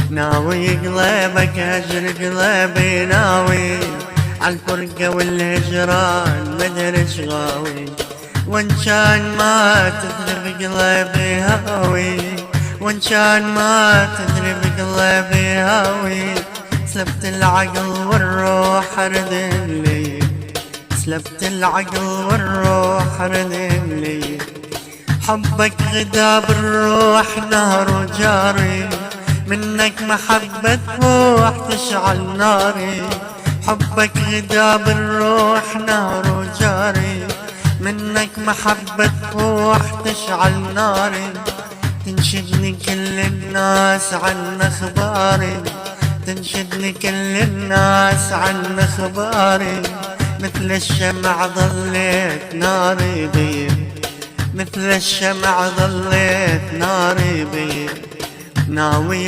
ناوي قلبك هجر قلبي ناوي عالفرقة والهجران مدري شغاوي، وان كان ما تدري بقلبي هاوي، وان كان ما تدري بقلبي هاوي. سلبت العقل والروح ردن لي، سلبت العقل والروح ردن لي. حبك غدا بالروح نار وجاري، منك محبة روح تشعل ناري. حبك غدا بالروح نار وجاري، منك محبة روح تشعل ناري. تنشدني كل الناس عن اخباري، تنشدني كل الناس عن اخباري. مثل الشمع ظليت ناري بيه، مثل الشمع ظليت ناري بيه. ناوي